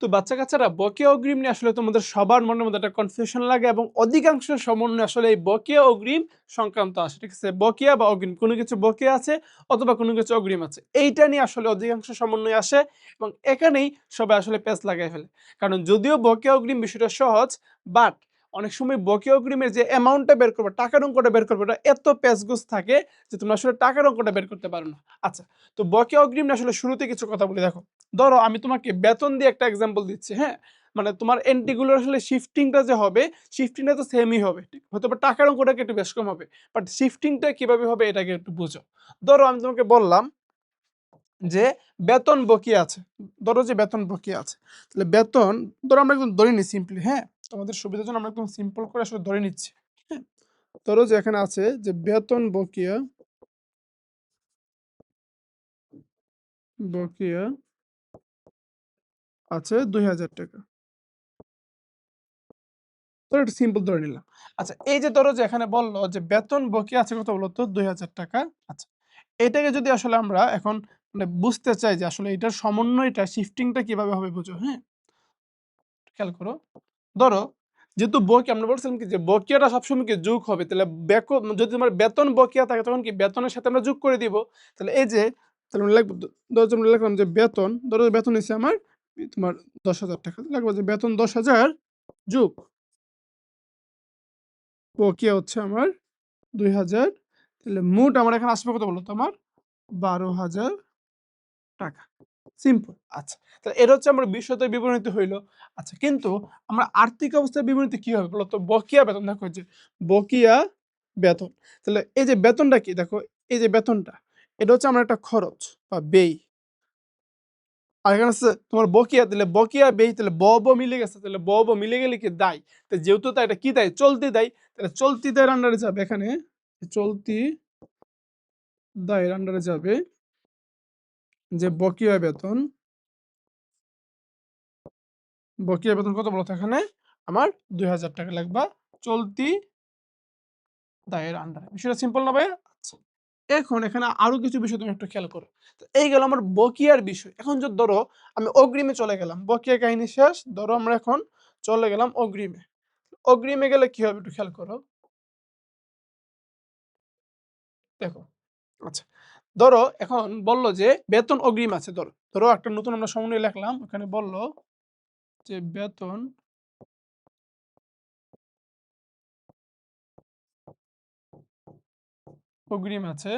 তো বাচ্চা-কাচ্চারা বকেয়া অগ্রিম নিয়ে আসলে তোমাদের সবার মনের মধ্যে একটা কনফিউশন লাগে এবং অধিকাংশ সমন্বয়ে আসলে এই বকেয়া অগ্রিম সংক্রান্ত আসে। ঠিক আছে? বকেয়া বা অগ্রিম কোনো কিছু বকেয়া আছে অথবা কোনো কিছু অগ্রিম আছে। এইটা নিয়ে আসলে অধিকাংশ সমন্বয় আসে এবং এখানেই সবাই আসলে প্যাঁচ লাগায় ফেলে। কারণ যদিও বকেয়া অগ্রিম বিষয়টা সহজ, বাট অনেক সময় বকেয়া অগ্রিমের যে অ্যামাউন্টটা বের করবে, টাকার অঙ্কটা বের করবে, ওটা এত প্যাঁচগোছ থাকে যে তোমরা আসলে টাকার অঙ্কটা বের করতে পারো না। আচ্ছা, তো বকেয়া অগ্রিম নিয়ে আসলে শুরুতে কিছু কথা বলি দেখো। ধরো আমি তোমাকে বেতন দিয়ে একটা এক্সাম্পল দিচ্ছি, হ্যাঁ? মানে তোমার এন্ট্রিগুলোর আসলে শিফটিংটা যে হবে, শিফটিংটা তো সেমই হবে। হয়তোবা টাকার অঙ্কটাকে একটু বেশ কম হবে। বাট শিফটিংটা কিভাবে হবে এটাকে একটু বুঝো। ধরো আমি তোমাকে বললাম যে বেতন বকেয়া আছে। ধরো যে বেতন বকেয়া আছে। তাহলে বেতন ধরো আমরা একদম ধরে নিই সিম্পলি, হ্যাঁ? তোমাদের সুবিধার জন্য আমরা একদম সিম্পল করে আসলে ধরে নিচ্ছি। হ্যাঁ? ধরো যে এখানে আছে যে বেতন বকেয়া বকেয়া আছে ৳২,০০০। ধরো একটু সিম্পল ধরে নিলাম। আচ্ছা, এই যে ধরো যে এখানে বলল যে বেতন বকেয়া আছে কত বলতো? ৳২,০০০। আচ্ছা, এটাকে যদি আসলে আমরা এখন মানে বুঝতে চাই যে আসলে এটার সমন্বয়টা শিফটিংটা কিভাবে হবে বুঝো, হ্যাঁ? খেয়াল করো। ধরো যেহেতু আমরা বলছিলাম কি যে বকেয়াটা সবসময় কি যোগ হবে। তাহলে যদি তোমার বেতন বকেয়া থাকে তখন কি বেতনের সাথে আমরা যোগ করে দিব। তাহলে এই যে তাহলে আমরা লিখব ধরো যে আমরা লিখলাম যে বেতন, ধরো বেতন হইছে আমার তোমার ৳১০,০০০। লিখব যে বেতন ১০,০০০ যোগ বকেয়া হচ্ছে আমার ২,০০০। তাহলে মোট আমার এখানে আসবে কত বলো তো আমার? ৳১২,০০০। সিম্পল। আচ্ছা। তাহলে এটা হচ্ছে আমার বিশদের বিবরণীতে হইলো। আচ্ছা, কিন্তু আমরা আর্থিক অবস্থার বিবরণীতে কি হবে বলো তো? বকেয়া বেতন দেখো যে বকেয়া বেতন। তাহলে এই যে বেতনটা কি দেখো, এই যে বেতনটা এটা হচ্ছে আমার একটা খরচ বা ব্যয়। আর এখানে আছে তোমার বকেয়া, তাহলে বকেয়া ব্যয়, তাহলে ব মিলে গেছে। তাহলে ব মিলে গেলে কি দায়। তো যেহেতু তাই এটা কি দায়? চলতি দায়। তাহলে চলতি দায়ের আন্ডারে যাবে এখানে চলতি দায়ের আন্ডারে যাবে যে বকেয়া বেতন। বকেয়া বেতন কত বলতো এখানে? আমার ৳২,০০০ লাগবা চলতি দায়ের আন্ডারে। বিষয়টা সিম্পল না ভাইয়া? আচ্ছা। এখন এখানে আরো কিছু বিষয় তুমি একটু খেয়াল করো। তো এই গেল আমার বকেয়ার বিষয়। এখন যদি ধরো আমি অগ্রিমে চলে গেলাম। বকেয়া কাহিনী শেষ। ধরো আমরা এখন চলে গেলাম অগ্রিমে। অগ্রিমে গেলে কি হবে একটু খেয়াল করো। দেখো। আচ্ছা। ধরো এখন বলল যে বেতন অগ্রিম আছে ধরো। ধরো একটা নতুন আমরা সমন্বয় লিখলাম। ওখানে বলল যে বেতন অগ্রিম আছে।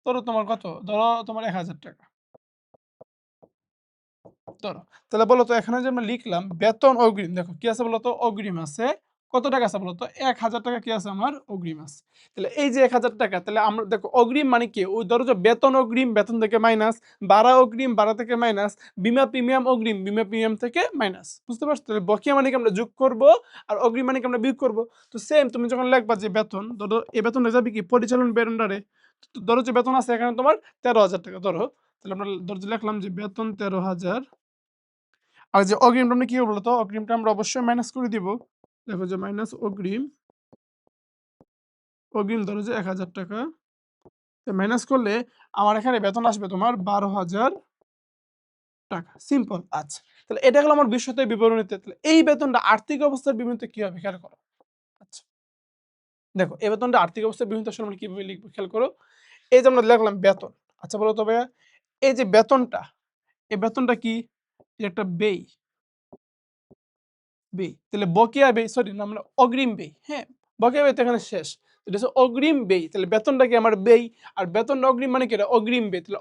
ধরো তোমার কত? ধরো তোমার ৳১,০০০। ধরো। তাহলে বলো তো এখানে যে আমরা লিখলাম বেতন অগ্রিম। দেখো কি আছে বলো তো? অগ্রিম আছে। কত টাকা আছে বলো তো? ৳১,০০০ কি আছে আমার? অগ্রিম আছে। তাহলে এই যে ৳১,০০০ তাহলে আমরা দেখো অগ্রিম মানে কি? ওই ধরো যে বেতন অগ্রিম, বেতন থেকে মাইনাস, ভাড়া অগ্রিম, ভাড়া থেকে মাইনাস, বীমা প্রিমিয়াম অগ্রিম, বীমা প্রিমিয়াম থেকে মাইনাস। বুঝতে পারছো? তাহলে বকেয়া মানে কি আমরা যোগ করব আর অগ্রিম মানে কি আমরা বিয়োগ করব। তো সেম তুমি যখন লিখবা যে বেতন, ধরো এই বেতনটা যাবে কি পরিচালন ব্যয়ের আন্ডারে। তো ধরো যে বেতন আছে এখানে তোমার ৳১৩,০০০ ধরো। তাহলে আমরা ধরো যে লিখলাম যে বেতন ১৩,০০০। আর যে অগ্রিমটা আমরা কি করব বলতো? অগ্রিমটা আমরা অবশ্যই মাইনাস করে দিব। দেখো যে মাইনাস অগ্রিম, অগ্রিম ধরো যে ৳১,০০০। তো মাইনাস করলে আমার এখানে বেতন আসবে তোমার ৳১২,০০০। সিম্পল। আচ্ছা। তাহলে এটা হলো আমার বিশদের বিবরণীতে। তাহলে এই বেতনটা আর্থিক অবস্থার বিবরণীতে কি হবে খেয়াল করো। আচ্ছা। দেখো এই বেতনটা আর্থিক অবস্থার বিবরণীতে আসলে আমরা কিভাবে লিখব খেয়াল করো। এই যে আমরা লিখলাম বেতন। আচ্ছা বলো তো ভাইয়া, এই যে বেতনটা, এই বেতনটা কি? এটা একটা ব্যয়। ব্যয়। তাহলে বকেয়া ব্যয় সরি না আমরা অগ্রিম ব্যয়, হ্যাঁ? বকেয়া ব্যয় তো এখানে শেষ। এটা হচ্ছে অগ্রিম ব্যয়। তাহলে বেতনটা কি আমার ব্যয় আর বেতনটা অগ্রিম মানে কি এটা অগ্রিম ব্যয়। তাহলে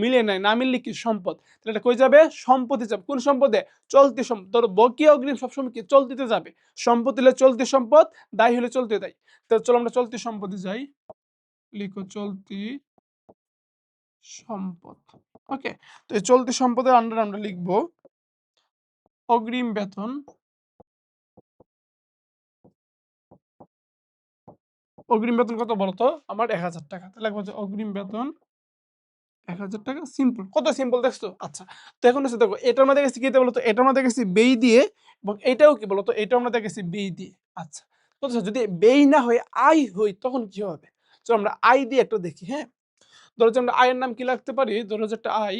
মিলে নাই, না মিললে কি সম্পদ। তাহলে এটা কই যাবে? সম্পদে যাবে। কোন সম্পদে? চলতি সম্পদ। ধরো বকেয়া অগ্রিম সবসময় কি চলতিতে যাবে। সম্পদ হলে চলতি সম্পদ, দায় হলে চলতি দায়। তাহলে চলো আমরা চলতি সম্পদে যাই। লিখো চলতি সম্পদ। ওকে? তো এই চলতি সম্পদের আন্ডারে আমরা লিখব অগ্রিম বেতন। অগ্রিম বেতন কত বলতো? আমার ৳১,০০০। তাহলে লিখব যে অগ্রিম বেতন ৳১,০০০ সিম্পল। কত সিম্পল দেখছো? আচ্ছা। তো এখন হচ্ছে দেখো এটার মধ্যে গেছি কি দিয়ে বলতো? এটার মধ্যে গেছি ব্যয় দিয়ে এবং এটাও কি বলতো? এটার মধ্যে গেছি ব্যয় দিয়ে। আচ্ছা। বুঝছো? যদি ব্যয় না হয়ে আয় হই তখন কি হবে? চলো আমরা আয় দিয়ে একটু দেখি, হ্যাঁ? ধরো যে আমরা আয়ের নাম কি লিখতে পারি? ধরো যে একটা আয়,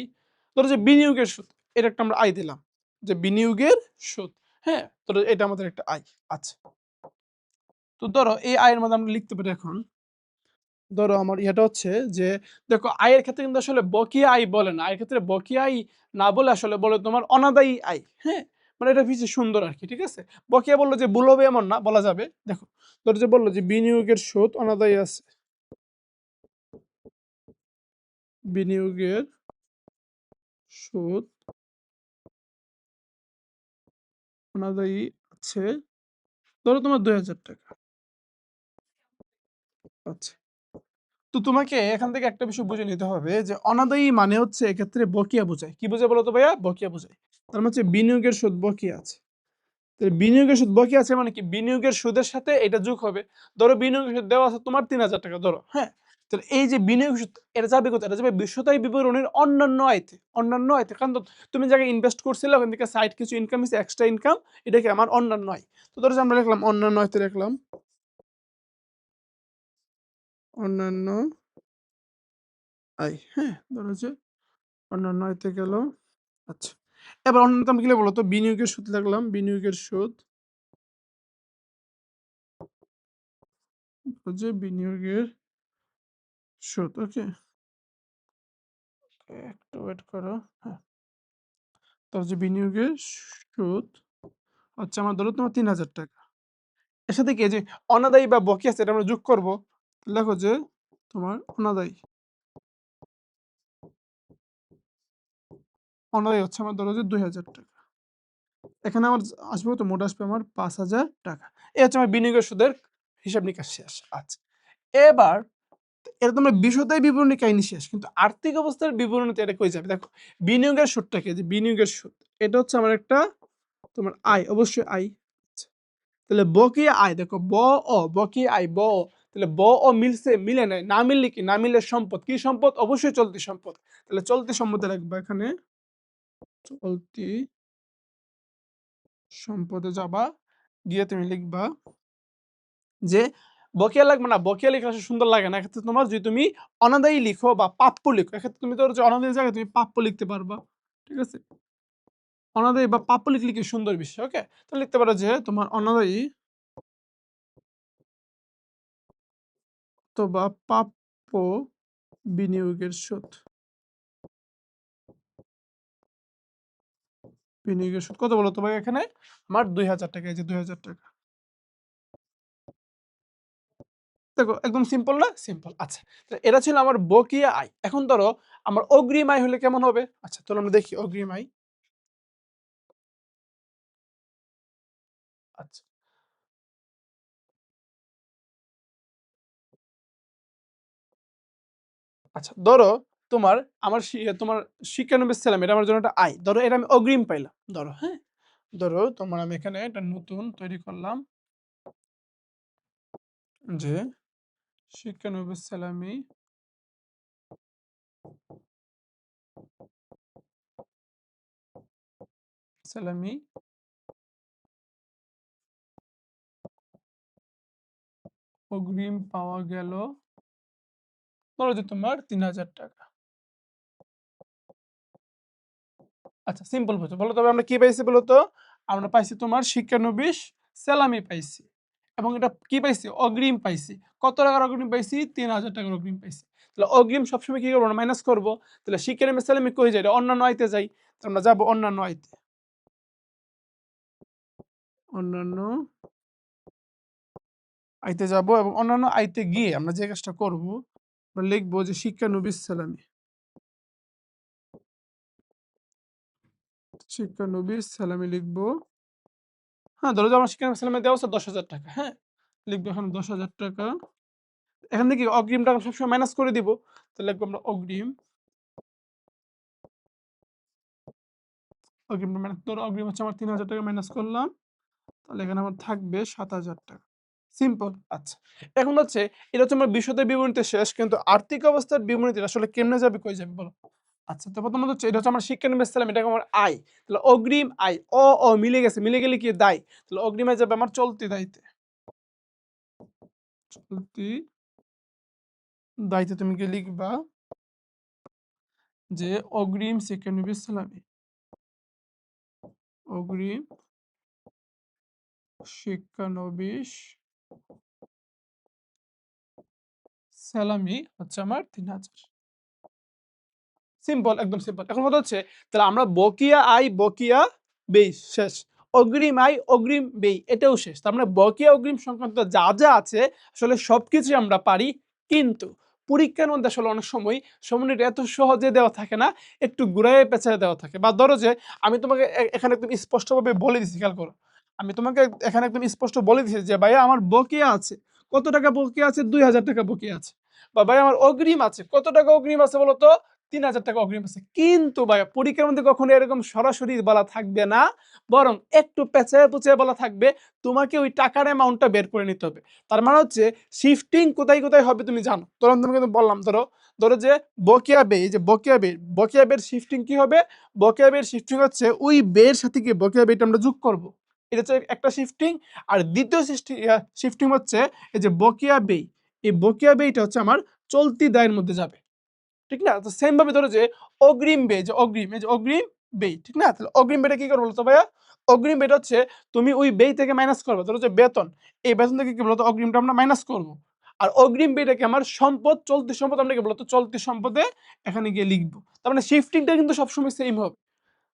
ধরো যে বিনিয়োগের সুদ। এটা একটা আমরা আয় দিলাম। যে বিনিয়োগের সুদ। হ্যাঁ? তো এটা আমাদের একটা আয়। আচ্ছা। তো ধরো এই আয়ের মধ্যে আমরা লিখতে পারি এখন, ধরো আমার ইয়েটা হচ্ছে যে দেখো আয়ের ক্ষেত্রে কিন্তু আসলে বকেয়া আয় বলে না। আয়ের ক্ষেত্রে বকেয়া আয় না বলে আসলে বলে তোমার অনাদায়ী আয়। হ্যাঁ? মানে এটা বেশি সুন্দর আরকি। ঠিক আছে? বকেয়া বলল যে ভুল হবে এমন না, বলা যাবে। দেখো, ধরো যে বলল যে বিনিয়োগের সুদ অনাদায়ী আছে। বিনিয়োগের সুদ অনাদায়ী আছে। ধরো তোমার ৳২,০০০। আচ্ছা। তো তোমাকে এখান থেকে একটা বিষয় বুঝে নিতে হবে যে অনাদায়ী মানে হচ্ছে এক্ষেত্রে বকেয়া বোঝায়। কি বোঝায় বলো তো ভাইয়া? বকেয়া বোঝায়। তার মানে হচ্ছে বিনিয়োগের সুদ বকেয়া আছে। তাহলে বিনিয়োগের সুদ বকেয়া আছে মানে কি? বিনিয়োগের সুদের সাথে এটা যোগ হবে। ধরো বিনিয়োগের সুদ দেওয়া আছে তোমার ৳৩,০০০ ধরো, হ্যাঁ? তাহলে এই যে বিনিয়োগ সুদ এটা যাবে কোথায়? এটা যাবে বিশ্বতায় বিবরণীর অন্যান্য আয়তে। অন্যান্য আয়তে। কারণ তো তুমি জায়গায় ইনভেস্ট করছিলে ওখান থেকে সাইড কিছু ইনকাম হইছে, এক্সট্রা ইনকাম, এটা কি আমার অন্যান্য আয়। তো ধরো যে আমরা লিখলাম অন্যান্য আয়তে লিখলাম অন্যান্য আয়, হ্যাঁ? ধরো যে অন্যান্য আয়তে গেল। আচ্ছা। এবার অন্যতম কি লিখবো বলতো? বিনিয়োগের সুদ লিখলাম, বিনিয়োগের সুদ। যে বিনিয়োগের সুদ, ওকে? একটু ওয়েট করো। হ্যাঁ, তার যে বিনিয়োগের সুদ হচ্ছে আমার ধরো তোমার ৳৩,০০০। এর সাথে কি এই যে অনাদায়ী বা বকেয়া আছে এটা আমরা যোগ করব। লেখো যে তোমার অনাদায়ী। অনাদায়ী হচ্ছে আমার ধরো যে ৳২,০০০। এখানে আমার আসবে কত? মোট আসবে আমার ৳৫,০০০। এই হচ্ছে আমার বিনিয়োগের সুদের হিসাব নিকাশ শেষ। আচ্ছা। এবার এটা তোমরা বিশদায় বিবরণী কাহিনী শেষ। কিন্তু আর্থিক অবস্থার বিবরণীতে এটা কই যাবে? দেখো, বিনিয়োগের সুদটা কি? যে বিনিয়োগের সুদ। এটা হচ্ছে আমার একটা তোমার আয়, অবশ্যই আয়। আচ্ছা। তাহলে বকেয়া আয় দেখো বকেয়া আয় তাহলে মিলছে, মিলে নাই। না মিললে কি? না মিললে সম্পদ। কি সম্পদ? অবশ্যই চলতি সম্পদ। তাহলে চলতি সম্পদে রাখবা এখানে। চলতি সম্পদে যাবা, গিয়ে তুমি লিখবা যে বকেয়া লাগবে না, বকেয়া লিখলে আসলে সুন্দর লাগে না। এক্ষেত্রে তোমার যদি তুমি অনাদায়ী লিখো বা প্রাপ্য লিখো, এক্ষেত্রে তুমি ধরো যে অনাদায়ী জায়গায় তুমি প্রাপ্য লিখতে পারবা। ঠিক আছে? অনাদায়ী বা প্রাপ্য লিখলে কি সুন্দর বিষয়, ওকে? তো লিখতে পারো যে তোমার অনাদায়ী অথবা প্রাপ্য বিনিয়োগের সুদ। বিনিয়োগের সুদ কত বলো তো ভাই এখানে? আমার ৳২,০০০, এই যে ৳২,০০০। দেখো একদম সিম্পল না? সিম্পল। আচ্ছা। তো এটা ছিল আমার বকেয়া আয়। এখন ধরো আমার অগ্রিম আয় হলে কেমন হবে? আচ্ছা, চলো আমরা দেখি অগ্রিম আয়। আচ্ছা। আচ্ছা, ধরো তোমার আমার তোমার শিক্ষানবিশ ছিলাম, এটা আমার জন্য একটা আয়। ধরো এটা আমি অগ্রিম পাইলাম। ধরো, হ্যাঁ? ধরো তোমার আমি এখানে একটা নতুন তৈরি করলাম যে শিক্ষানবিশ সেলামি সেলামি অগ্রিম পাওয়া গেল ধরো যে তোমার ৳৩,০০০। আচ্ছা, সিম্পল বুঝো। বলো তবে আমরা কি পাইছি বলো তো? আমরা পাইছি তোমার শিক্ষানবিশ সেলামি পাইছি। এবং এটা কি পাইছি? অগ্রিম পাইছি। কত টাকার অগ্রিম পাইছি? ৳৩,০০০ অগ্রিম পাইছি। তাহলে অগ্রিম সবসময় কি করব? মাইনাস করব। তাহলে শিক্ষানবিশ সেলামি কই যায়? এটা অন্যান্য আয়তে যাই। তো আমরা যাবো অন্যান্য আয়তে। অন্যান্য আইতে যাব এবং অন্যান্য আইতে গিয়ে আমরা যে কাজটা করব, আমরা লিখব যে শিক্ষানবিশ সেলামি। শিক্ষানবিশ সেলামি লিখব। হ্যাঁ, ধরো যে আমার শিক্ষানবিশ সেলামি দেওয়া হচ্ছে ৳১০,০০০, হ্যাঁ? লিখব এখানে ৳১০,০০০। এখান থেকে অগ্রিম টাকা সবসময় মাইনাস করে দিব। তো লিখব আমরা অগ্রিম। অগ্রিম মাইনাস ধরো অগ্রিম হচ্ছে আমার ৳৩,০০০ মাইনাস করলাম। তাহলে এখানে আমার থাকবে ৳৭,০০০। সিম্পল। আচ্ছা। এখন হচ্ছে এটা হচ্ছে আমার বিশদের বিবরণীতে শেষ। কিন্তু আর্থিক অবস্থার বিবরণীতে আসলে কেমনে যাবে, কই যাবে বলো? আচ্ছা, তো প্রথমত হচ্ছে এটা হচ্ছে আমার শিক্ষানবিশ সেলামি, এটা আমার আয়। তাহলে অগ্রিম আয়। মিলে গেছে। মিলে গেলে কি দায়। তাহলে অগ্রিম আয় যাবে আমার চলতি দায়িত্বে। চলতি দায়িত্বে তুমি কি লিখবা যে অগ্রিম শিক্ষানবিশ সেলামি। অগ্রিম শিক্ষানবিশ স্যালামি হচ্ছে আমার ৩,০০০। সিম্পল, একদম সিম্পল। এখন কথা হচ্ছে তাহলে আমরা বকেয়া আয়, বকেয়া ব্যয় শেষ। অগ্রিম আয়, অগ্রিম ব্যয় এটাও শেষ। তার মানে বকেয়া অগ্রিম সংক্রান্ত যা, যা আছে আসলে সবকিছুই আমরা পারি। কিন্তু পরীক্ষার মধ্যে আসলে অনেক সময় সময়টা এত সহজে দেওয়া থাকে না, একটু ঘুরায়ে পেঁচায়ে দেওয়া থাকে। বা ধরো যে আমি তোমাকে এখানে একদম স্পষ্টভাবে বলে দিচ্ছি, খেয়াল করো। আমি তোমাকে এখানে একদম স্পষ্ট বলে দিচ্ছি যে ভাইয়া আমার বকেয়া আছে। কত টাকা বকেয়া আছে? ২,০০০ টাকা বকেয়া আছে। বা ভাই আমার অগ্রিম আছে। কত টাকা অগ্রিম আছে বলো তো? ৩,০০০ টাকা অগ্রিম আছে। কিন্তু ভাইয়া পরীক্ষার মধ্যে কখনো এরকম সরাসরি বলা থাকবে না। বরং একটু পেঁচায়ে পুচায়ে বলা থাকবে, তোমাকে ওই টাকার অ্যামাউন্টটা বের করে নিতে হবে। তার মানে হচ্ছে শিফটিং কোথায়, কোথায় হবে তুমি জানো। ধরো আমি তোমাকে বললাম, ধরো যে বকেয়া ব্যয়, এই যে বকেয়া ব্যয়ের শিফটিং কি হবে? বকেয়া ব্যয়ের শিফটিং হচ্ছে ওই ব্যয়ের সাথে গিয়ে বকেয়া ব্যয়টা আমরা যোগ করব। এটা হচ্ছে একটা শিফটিং। আর দ্বিতীয় শিফটিং হচ্ছে এই যে বকেয়া ব্যয়। এই বকেয়া ব্যয়টা হচ্ছে আমার চলতি দায়ের মধ্যে যাবে। ঠিক না? তো সেম ভাবে ধরো যে অগ্রিম ব্যয়, যে অগ্রিম, এই যে অগ্রিম ব্যয়, ঠিক না? তাহলে অগ্রিম ব্যয়টা কি করবো বলতো ভাইয়া? অগ্রিম ব্যয়টা হচ্ছে তুমি ওই ব্যয় থেকে মাইনাস করবে। ধরো যে বেতন, এই বেতন থেকে কি বলতো অগ্রিমটা আমরা মাইনাস করব। আর অগ্রিম ব্যয়টাকে আমার সম্পদ, চলতি সম্পদ আমরা কি বলতো চলতি সম্পদে এখানে গিয়ে লিখবো। তার মানে শিফটিংটা কিন্তু সবসময় সেম হবে।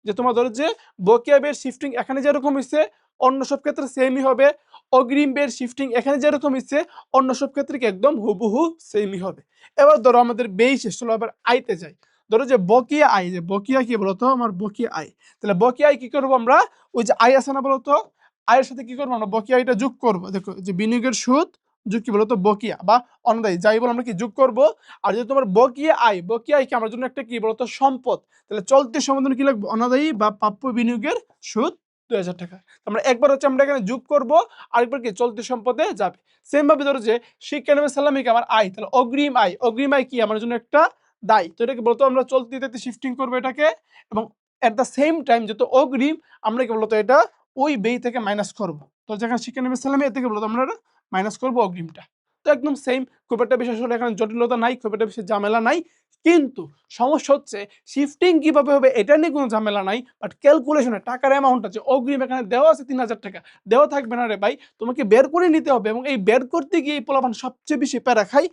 যে তোমার ধরো যে বকেয়া ব্যয়ের শিফটিং এখানে যেরকম হইছে অন্য সব ক্ষেত্রে সেমই হবে। অগ্রিম ব্যয়ের শিফটিং এখানে যেরকম হইছে অন্য সব ক্ষেত্রে কি একদম হুবহু সেমই হবে। এবার ধরো আমাদের ব্যয় শেষ হলো, আবার আয়তে যাই। ধরো যে বকেয়া আয়, যে বকেয়া কি বলতো আমার বকেয়া আয়। তাহলে বকেয়া আয় কি করবো আমরা? ওই যে আয় আছে না বলতো, আয়ের সাথে কি করবো আমরা? বকেয়া আয়টা যোগ করবো। দেখো যে বিনিয়োগের সুদ যোগ কি বলতো বকেয়া বা অন্যদায়ী যাই বল আমরা কি যোগ করবো। আর যদি তোমার বকেয়া আয়, বকেয়া আয় কি আমার জন্য একটা কি বলতো সম্পদ। তাহলে চলতি সম্বোধন কি লাগবে? অনাদায়ী বা প্রাপ্য বিনিয়োগের সুদ ২,০০০ টাকা। আমরা একবার হচ্ছে আমরা এখানে যোগ করব, আরেকবার কি চলতি সম্পদে যাবে। সেম ভাবে ধরো যে শিক্ষানবী সালামিকে আমার আয়, তাহলে অগ্রিম আয়, অগ্রিম আয় কি আমার জন্য একটা দায়। তো এটাকে বলতো আমরা চলতিতে শিফটিং করবো এটাকে। এবং এট দ্য সেম টাইম যেহেতু অগ্রিম, আমরা কি বলতো এটা ওই ব্যয় থেকে মাইনাস করব। তো যেখানে শিক্ষানবী সালামি এর থেকে বলতো আমরা মাইনাস করবো অগ্রিমটা। তো একদম সেম, খুব একটা বিশেষ হলে এখানে জটিলতা নাই, খুব একটা বেশি ঝামেলা নাই। কিন্তু সমস্যা হচ্ছে শিফটিং কিভাবে হবে এটা নিয়ে কোনো ঝামেলা নাই, বাট ক্যালকুলেশনে টাকার অ্যামাউন্ট আছে, অগ্রিম এখানে দেওয়া আছে ৩,০০০ টাকা, দেওয়া থাকবে না রে ভাই, তোমাকে বের করে নিতে হবে। এবং এই বের করতে গিয়ে এই পোলাপান সবচেয়ে বেশি প্যারা খায়।